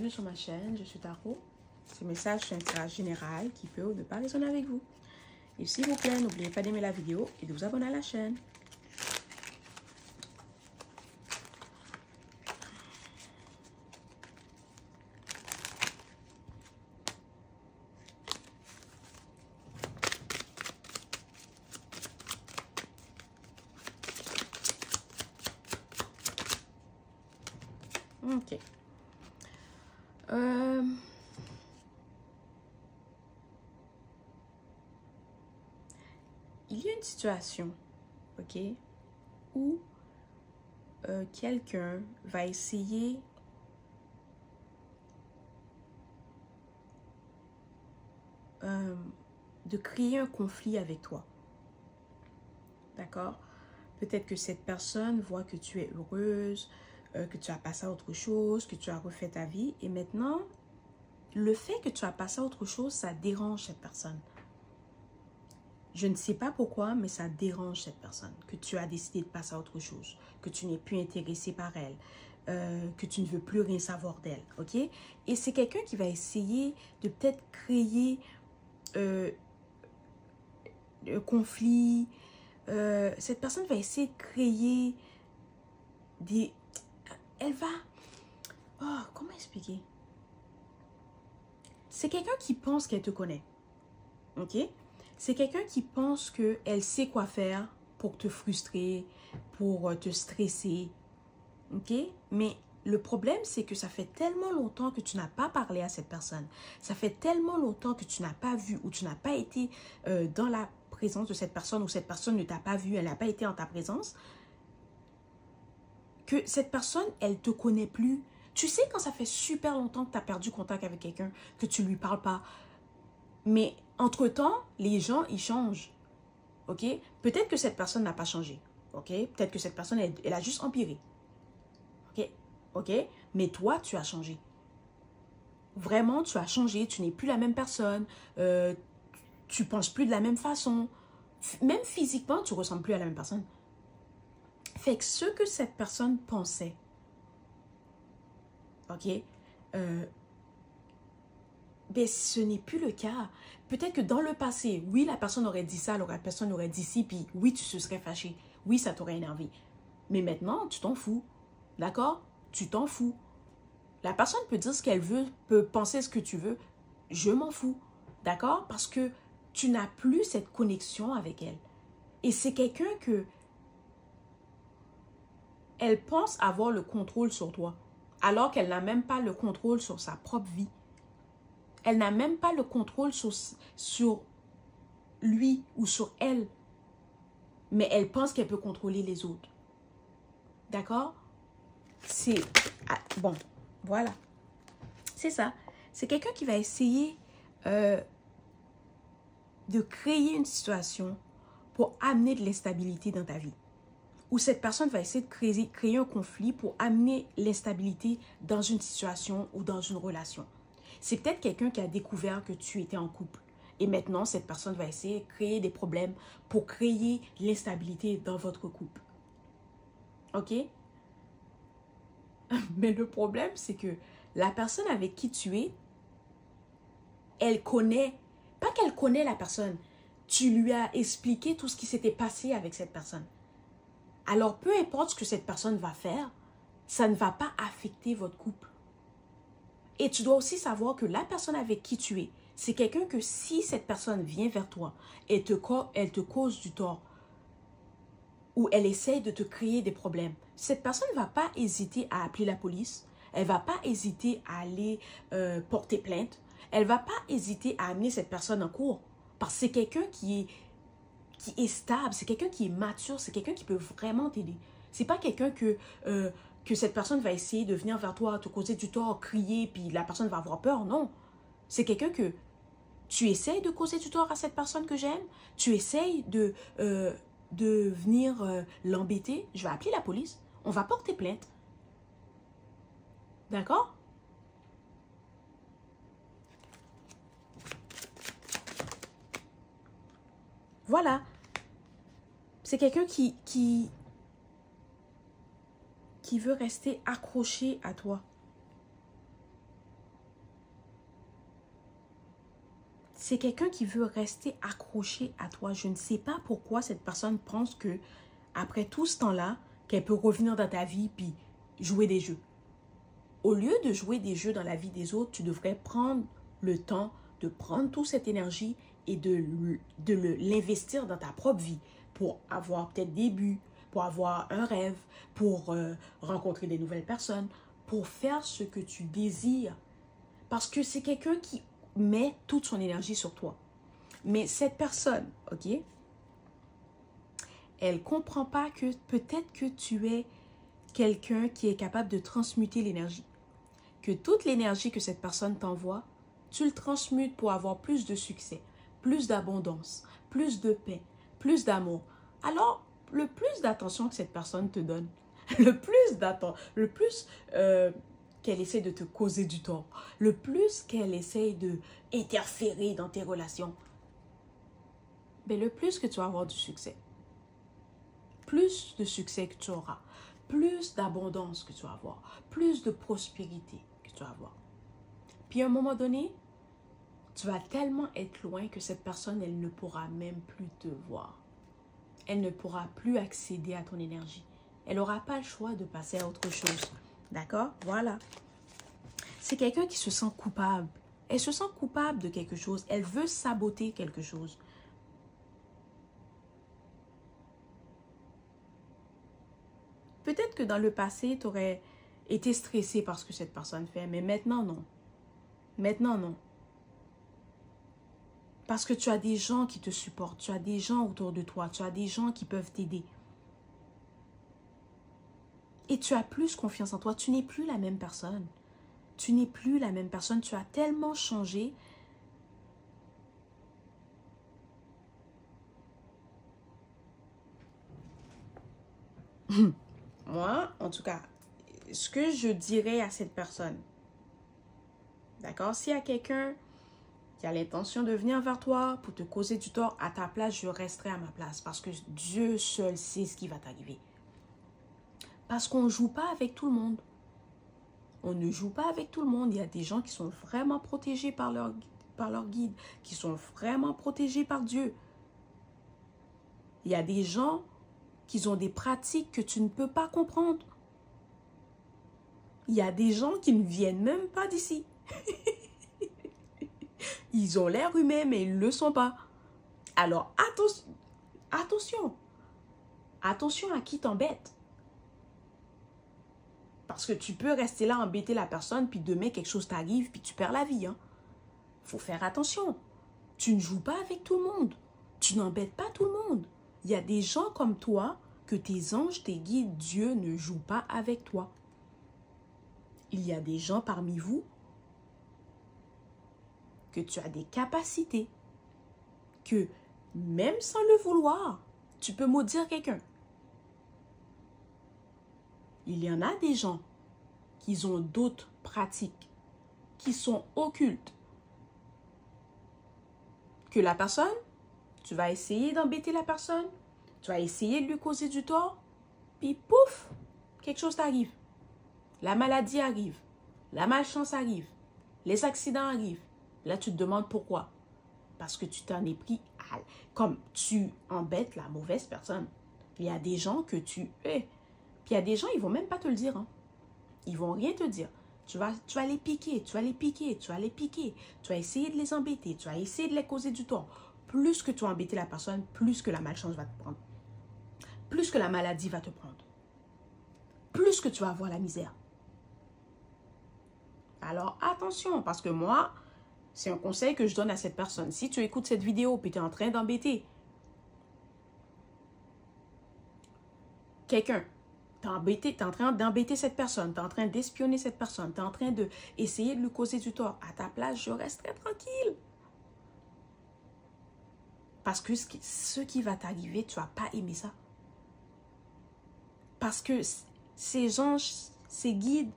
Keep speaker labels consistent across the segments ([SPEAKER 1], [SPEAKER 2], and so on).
[SPEAKER 1] bienvenue sur ma chaîne, je suis Tarot. Ce message, c'est un tirage général qui peut ou ne pas résonner avec vous. Et s'il vous plaît, n'oubliez pas d'aimer la vidéo et de vous abonner à la chaîne. Ok. Il y a une situation, ok, où quelqu'un va essayer de créer un conflit avec toi. D'accord? Peut-être que cette personne voit que tu es heureuse, que tu as passé à autre chose, que tu as refait ta vie. Et maintenant, le fait que tu as passé à autre chose, ça dérange cette personne. Je ne sais pas pourquoi, mais ça dérange cette personne. Que tu as décidé de passer à autre chose. Que tu n'es plus intéressé par elle. Que tu ne veux plus rien savoir d'elle. Ok? Et c'est quelqu'un qui va essayer de peut-être créer un conflit. Cette personne va essayer de créer des... Elle va... Oh, comment expliquer? C'est quelqu'un qui pense qu'elle te connaît. Ok? C'est quelqu'un qui pense qu'elle sait quoi faire pour te frustrer, pour te stresser. Ok? Mais le problème, c'est que ça fait tellement longtemps que tu n'as pas parlé à cette personne. Ça fait tellement longtemps que tu n'as pas vu ou tu n'as pas été dans la présence de cette personne ou cette personne ne t'a pas vu, elle n'a pas été en ta présence, que cette personne, elle te connaît plus. Tu sais quand ça fait super longtemps que tu as perdu contact avec quelqu'un, que tu ne lui parles pas. Mais entre-temps, les gens, ils changent. Ok? Peut-être que cette personne n'a pas changé. Ok? Peut-être que cette personne, elle a juste empiré. Ok? Ok? Mais toi, tu as changé. Vraiment, tu as changé. Tu n'es plus la même personne. Tu penses plus de la même façon. Même physiquement, tu ne ressembles plus à la même personne. Fait que ce que cette personne pensait, ok, ben ce n'est plus le cas. Peut-être que dans le passé, oui, la personne aurait dit ça, la personne aurait dit ci, puis oui, tu te serais fâché. Oui, ça t'aurait énervé. Mais maintenant, tu t'en fous. D'accord? Tu t'en fous. La personne peut dire ce qu'elle veut, peut penser ce que tu veux. Je m'en fous. D'accord? Parce que tu n'as plus cette connexion avec elle. Et c'est quelqu'un que... Elle pense avoir le contrôle sur toi, alors qu'elle n'a même pas le contrôle sur sa propre vie. Elle n'a même pas le contrôle sur lui ou sur elle. Mais elle pense qu'elle peut contrôler les autres. D'accord? C'est... Ah, bon, voilà. C'est ça. C'est quelqu'un qui va essayer de créer une situation pour amener de l'instabilité dans ta vie. Ou cette personne va essayer de créer un conflit pour amener l'instabilité dans une situation ou dans une relation. C'est peut-être quelqu'un qui a découvert que tu étais en couple. Et maintenant, cette personne va essayer de créer des problèmes pour créer l'instabilité dans votre couple. Ok? Mais le problème, c'est que la personne avec qui tu es, elle connaît, pas qu'elle connaît la personne, tu lui as expliqué tout ce qui s'était passé avec cette personne. Alors, peu importe ce que cette personne va faire, ça ne va pas affecter votre couple. Et tu dois aussi savoir que la personne avec qui tu es, c'est quelqu'un que si cette personne vient vers toi, elle te cause du tort, ou elle essaie de te créer des problèmes, cette personne ne va pas hésiter à appeler la police, elle ne va pas hésiter à aller porter plainte, elle ne va pas hésiter à amener cette personne en cours, parce que c'est quelqu'un qui est stable, c'est quelqu'un qui est mature, c'est quelqu'un qui peut vraiment t'aider. C'est pas quelqu'un que cette personne va essayer de venir vers toi, te causer du tort, crier, puis la personne va avoir peur. Non. C'est quelqu'un que tu essayes de causer du tort à cette personne que j'aime, tu essayes de venir l'embêter, je vais appeler la police, on va porter plainte. D'accord? Voilà. C'est quelqu'un qui veut rester accroché à toi. c'est quelqu'un qui veut rester accroché à toi. Je ne sais pas pourquoi cette personne pense que après tout ce temps-là, qu'elle peut revenir dans ta vie puis jouer des jeux. Au lieu de jouer des jeux dans la vie des autres, tu devrais prendre le temps de prendre toute cette énergie et de l'investir dans ta propre vie pour avoir peut-être des buts, pour avoir un rêve, pour rencontrer des nouvelles personnes, pour faire ce que tu désires. Parce que c'est quelqu'un qui met toute son énergie sur toi. Mais cette personne, ok, elle ne comprend pas que peut-être que tu es quelqu'un qui est capable de transmuter l'énergie. Que toute l'énergie que cette personne t'envoie, tu le transmutes pour avoir plus de succès, plus d'abondance, plus de paix, plus d'amour. Alors, le plus d'attention que cette personne te donne, le plus qu'elle essaie de te causer du tort, le plus qu'elle essaie de interférer dans tes relations, ben le plus que tu vas avoir du succès. Plus de succès que tu auras, plus d'abondance que tu vas avoir, plus de prospérité que tu vas avoir. Puis à un moment donné, tu vas tellement être loin que cette personne, elle ne pourra même plus te voir. Elle ne pourra plus accéder à ton énergie. Elle n'aura pas le choix de passer à autre chose. D'accord? Voilà. C'est quelqu'un qui se sent coupable. Elle se sent coupable de quelque chose. Elle veut saboter quelque chose. Peut-être que dans le passé, tu aurais été stressé par ce que cette personne fait, mais maintenant, non. Maintenant, non. Parce que tu as des gens qui te supportent, tu as des gens autour de toi, tu as des gens qui peuvent t'aider. Et tu as plus confiance en toi, tu n'es plus la même personne. Tu n'es plus la même personne, tu as tellement changé. Moi, en tout cas, ce que je dirais à cette personne, d'accord, s'il y a quelqu'un qui a l'intention de venir vers toi pour te causer du tort, à ta place, je resterai à ma place parce que Dieu seul sait ce qui va t'arriver. Parce qu'on ne joue pas avec tout le monde. On ne joue pas avec tout le monde. Il y a des gens qui sont vraiment protégés par leur guide, qui sont vraiment protégés par Dieu. Il y a des gens qui ont des pratiques que tu ne peux pas comprendre. Il y a des gens qui ne viennent même pas d'ici. Ils ont l'air humains, mais ils ne le sont pas. Alors, attention. Attention à qui t'embête. Parce que tu peux rester là, embêter la personne, puis demain, quelque chose t'arrive, puis tu perds la vie. Faut faire attention. Tu ne joues pas avec tout le monde. Tu n'embêtes pas tout le monde. Il y a des gens comme toi que tes anges, tes guides, Dieu ne joue pas avec toi. Il y a des gens parmi vous que tu as des capacités, que même sans le vouloir, tu peux maudire quelqu'un. Il y en a des gens qui ont d'autres pratiques, qui sont occultes. Que la personne, tu vas essayer d'embêter la personne, tu vas essayer de lui causer du tort, puis pouf, quelque chose t'arrive. La maladie arrive, la malchance arrive, les accidents arrivent. Là, tu te demandes pourquoi. Parce que tu t'en es pris comme tu embêtes la mauvaise personne. Il y a des gens que tu hais. Puis il y a des gens, ils ne vont même pas te le dire. Ils ne vont rien te dire. Tu vas les piquer, tu vas les piquer, tu vas les piquer. Tu vas essayer de les embêter, tu vas essayer de les causer du tort. Plus que tu vas embêter la personne, plus que la malchance va te prendre. Plus que la maladie va te prendre. Plus que tu vas avoir la misère. Alors attention, parce que moi, c'est un conseil que je donne à cette personne. Si tu écoutes cette vidéo et tu es en train d'embêter quelqu'un, tu es en train d'embêter cette personne, tu es en train d'espionner cette personne, tu es en train d'essayer de lui causer du tort, à ta place, je resterai tranquille. Parce que ce qui va t'arriver, tu ne vas pas aimer ça. Parce que ces anges, ces guides,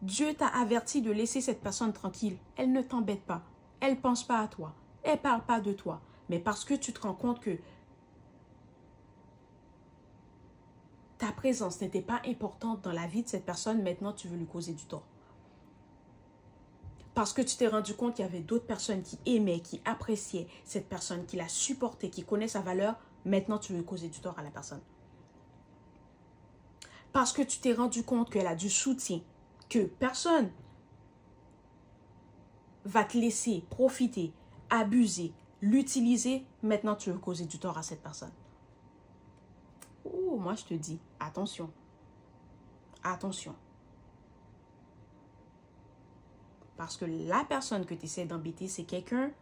[SPEAKER 1] Dieu t'a averti de laisser cette personne tranquille. Elle ne t'embête pas. Elle ne pense pas à toi. Elle ne parle pas de toi. Mais parce que tu te rends compte que ta présence n'était pas importante dans la vie de cette personne, maintenant tu veux lui causer du tort. Parce que tu t'es rendu compte qu'il y avait d'autres personnes qui aimaient, qui appréciaient cette personne, qui la supportaient, qui connaissent sa valeur, maintenant tu veux causer du tort à la personne. Parce que tu t'es rendu compte qu'elle a du soutien, que personne va te laisser profiter, abuser, l'utiliser, maintenant tu veux causer du tort à cette personne. Oh, moi je te dis, attention. Attention. Parce que la personne que tu essaies d'embêter, c'est quelqu'un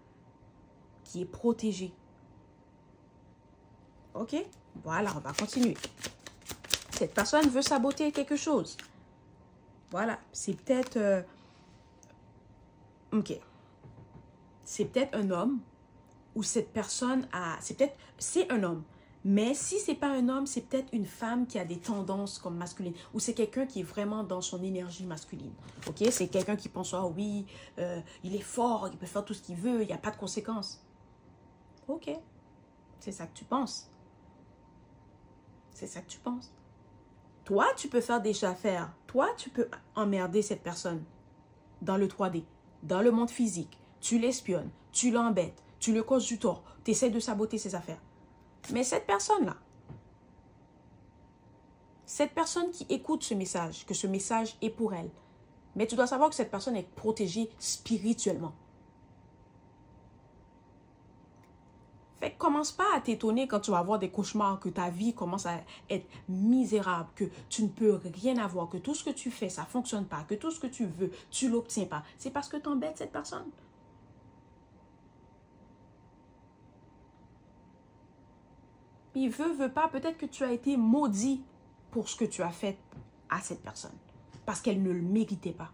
[SPEAKER 1] qui est protégé. Ok? Voilà, on va continuer. Cette personne veut saboter quelque chose. Voilà, c'est peut-être... ok. C'est peut-être un homme ou cette personne a... C'est un homme. Mais si c'est pas un homme, c'est peut-être une femme qui a des tendances comme masculines. Ou c'est quelqu'un qui est vraiment dans son énergie masculine. Ok? C'est quelqu'un qui pense, ah oui, il est fort, il peut faire tout ce qu'il veut, il n'y a pas de conséquences. Ok. C'est ça que tu penses. C'est ça que tu penses. Toi, tu peux faire des affaires. Toi, tu peux emmerder cette personne dans le 3D, dans le monde physique. Tu l'espionnes, tu l'embêtes, tu le causes du tort. Tu essaies de saboter ses affaires. Mais cette personne-là, cette personne qui écoute ce message, que ce message est pour elle, mais tu dois savoir que cette personne est protégée spirituellement. Fait que commence pas à t'étonner quand tu vas avoir des cauchemars, que ta vie commence à être misérable, que tu ne peux rien avoir, que tout ce que tu fais, ça ne fonctionne pas, que tout ce que tu veux, tu ne l'obtiens pas. C'est parce que tu embêtes cette personne. Il veut pas, peut-être que tu as été maudit pour ce que tu as fait à cette personne. Parce qu'elle ne le méritait pas.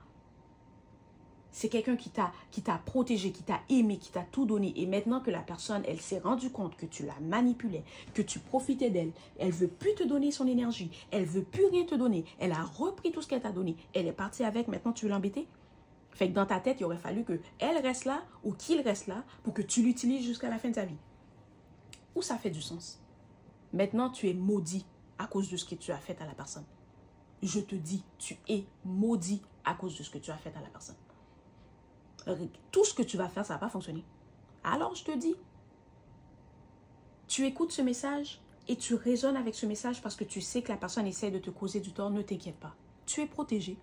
[SPEAKER 1] C'est quelqu'un qui t'a protégé, qui t'a aimé, qui t'a tout donné. Et maintenant que la personne, elle s'est rendue compte que tu la manipulais, que tu profitais d'elle, elle veut plus te donner son énergie, elle veut plus rien te donner, elle a repris tout ce qu'elle t'a donné, elle est partie avec, maintenant tu veux l'embêter. Fait que dans ta tête, il aurait fallu qu'elle reste là ou qu'il reste là pour que tu l'utilises jusqu'à la fin de ta vie. Ou ça fait du sens? Maintenant, tu es maudit à cause de ce que tu as fait à la personne. Je te dis, tu es maudit à cause de ce que tu as fait à la personne. Tout ce que tu vas faire, ça ne va pas fonctionner. Alors, je te dis, tu écoutes ce message et tu raisonnes avec ce message parce que tu sais que la personne essaie de te causer du tort. Ne t'inquiète pas. Tu es protégé.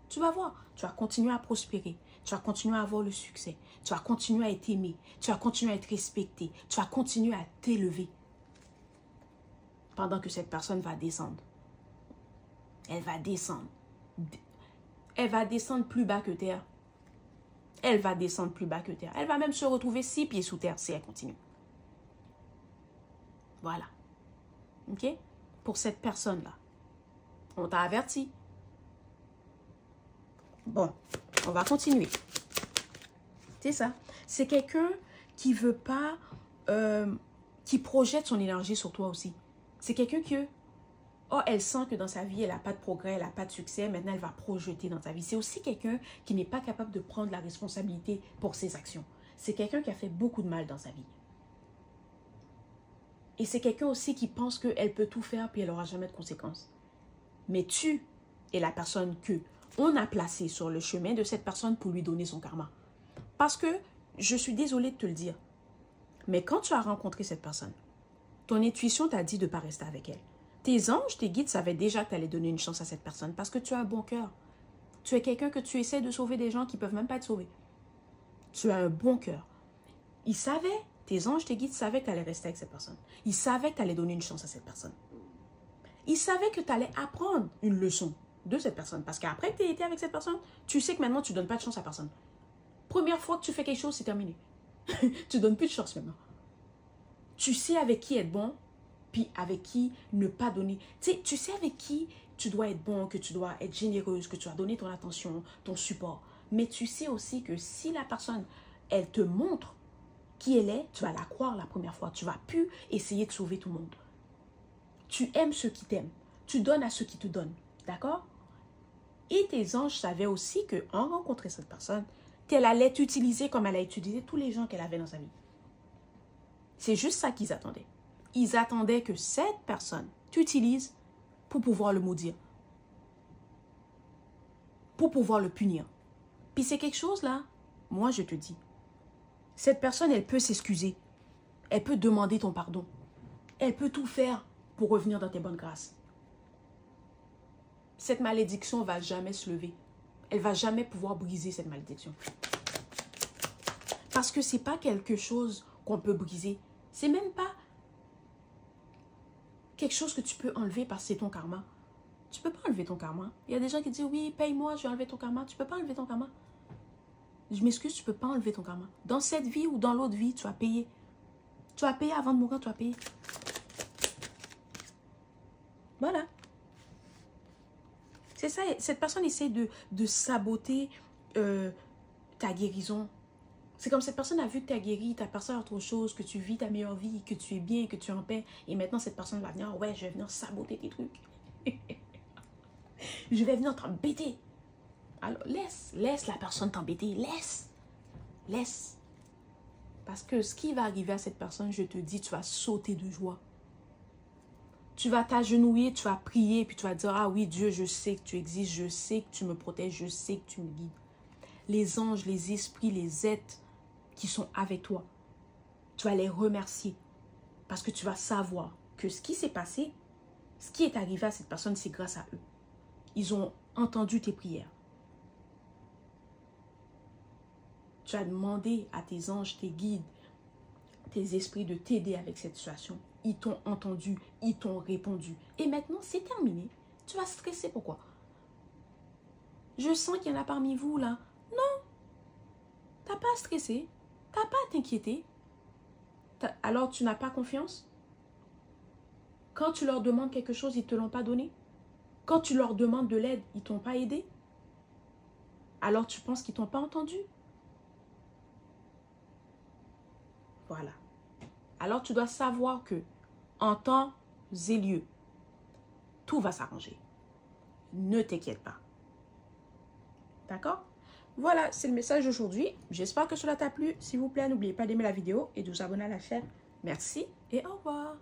[SPEAKER 1] Tu vas voir, tu vas continuer à prospérer. Tu vas continuer à avoir le succès. Tu vas continuer à être aimé. Tu vas continuer à être respecté. Tu vas continuer à t'élever. Pendant que cette personne va descendre. Elle va descendre. Elle va descendre plus bas que terre. Elle va descendre plus bas que terre. Elle va même se retrouver 6 pieds sous terre si elle continue. Voilà. Ok? Pour cette personne-là. On t'a averti. Bon, on va continuer. C'est ça. C'est quelqu'un qui veut pas... qui projette son énergie sur toi aussi. C'est quelqu'un que... Oh, elle sent que dans sa vie, elle n'a pas de progrès, elle n'a pas de succès. Maintenant, elle va projeter dans sa vie. C'est aussi quelqu'un qui n'est pas capable de prendre la responsabilité pour ses actions. C'est quelqu'un qui a fait beaucoup de mal dans sa vie. Et c'est quelqu'un aussi qui pense qu'elle peut tout faire puis elle n'aura jamais de conséquences. Mais tu es la personne que on a placée sur le chemin de cette personne pour lui donner son karma. Parce que, je suis désolée de te le dire, mais quand tu as rencontré cette personne, ton intuition t'a dit de ne pas rester avec elle. Tes anges, tes guides savaient déjà que tu allais donner une chance à cette personne parce que tu as un bon cœur. Tu es quelqu'un que tu essaies de sauver des gens qui ne peuvent même pas être sauvés. Tu as un bon cœur. Ils savaient, tes anges, tes guides savaient que tu allais rester avec cette personne. Ils savaient que tu allais donner une chance à cette personne. Ils savaient que tu allais apprendre une leçon de cette personne. Parce qu'après que tu aies été avec cette personne, tu sais que maintenant, tu ne donnes pas de chance à personne. Première fois que tu fais quelque chose, c'est terminé. Tu ne donnes plus de chance maintenant. Tu sais avec qui être bon, puis avec qui ne pas donner. Tu sais avec qui tu dois être bon, que tu dois être généreuse, que tu dois donner ton attention, ton support. Mais tu sais aussi que si la personne, elle te montre qui elle est, tu vas la croire la première fois. Tu ne vas plus essayer de sauver tout le monde. Tu aimes ceux qui t'aiment. Tu donnes à ceux qui te donnent. D'accord? Et tes anges savaient aussi qu'en rencontrant cette personne, qu'elle allait t'utiliser comme elle a utilisé tous les gens qu'elle avait dans sa vie. C'est juste ça qu'ils attendaient. Ils attendaient que cette personne t'utilise pour pouvoir le maudire. Pour pouvoir le punir. Puis c'est quelque chose là moi je te dis, cette personne, elle peut s'excuser. Elle peut demander ton pardon. Elle peut tout faire pour revenir dans tes bonnes grâces. Cette malédiction ne va jamais se lever. Elle ne va jamais pouvoir briser cette malédiction. Parce que ce n'est pas quelque chose qu'on peut briser. Ce n'est même pas quelque chose que tu peux enlever parce que c'est ton karma. Tu ne peux pas enlever ton karma. Il y a des gens qui disent, oui, paye-moi, je vais enlever ton karma. Tu ne peux pas enlever ton karma. Je m'excuse, tu ne peux pas enlever ton karma. Dans cette vie ou dans l'autre vie, tu as payé. Tu as payé avant de mourir, tu as payé. Voilà. C'est ça, cette personne essaie de saboter ta guérison. C'est comme cette personne a vu que tu as guéri, tu as passé à autre chose, que tu vis ta meilleure vie, que tu es bien, que tu es en paix. Et maintenant, cette personne va venir, ouais, je vais venir saboter tes trucs. Je vais venir t'embêter. Alors, laisse la personne t'embêter. Laisse. Parce que ce qui va arriver à cette personne, je te dis, tu vas sauter de joie. Tu vas t'agenouiller, tu vas prier, puis tu vas dire, ah oui, Dieu, je sais que tu existes, je sais que tu me protèges, je sais que tu me guides. Les anges, les esprits, les êtres qui sont avec toi, tu vas les remercier. Parce que tu vas savoir que ce qui s'est passé, ce qui est arrivé à cette personne, c'est grâce à eux. Ils ont entendu tes prières. Tu as demandé à tes anges, tes guides, tes esprits de t'aider avec cette situation. Ils t'ont entendu, ils t'ont répondu. Et maintenant, c'est terminé. Tu vas stresser, pourquoi? Je sens qu'il y en a parmi vous, là. Non. Tu n'as pas à stresser. Tu n'as pas à t'inquiéter. Alors, tu n'as pas confiance? Quand tu leur demandes quelque chose, ils ne te l'ont pas donné? Quand tu leur demandes de l'aide, ils ne t'ont pas aidé? Alors, tu penses qu'ils ne t'ont pas entendu? Voilà. Alors, tu dois savoir que, en temps et lieu, tout va s'arranger. Ne t'inquiète pas. D'accord? Voilà, c'est le message d'aujourd'hui. J'espère que cela t'a plu. S'il vous plaît, n'oubliez pas d'aimer la vidéo et de vous abonner à la chaîne. Merci et au revoir.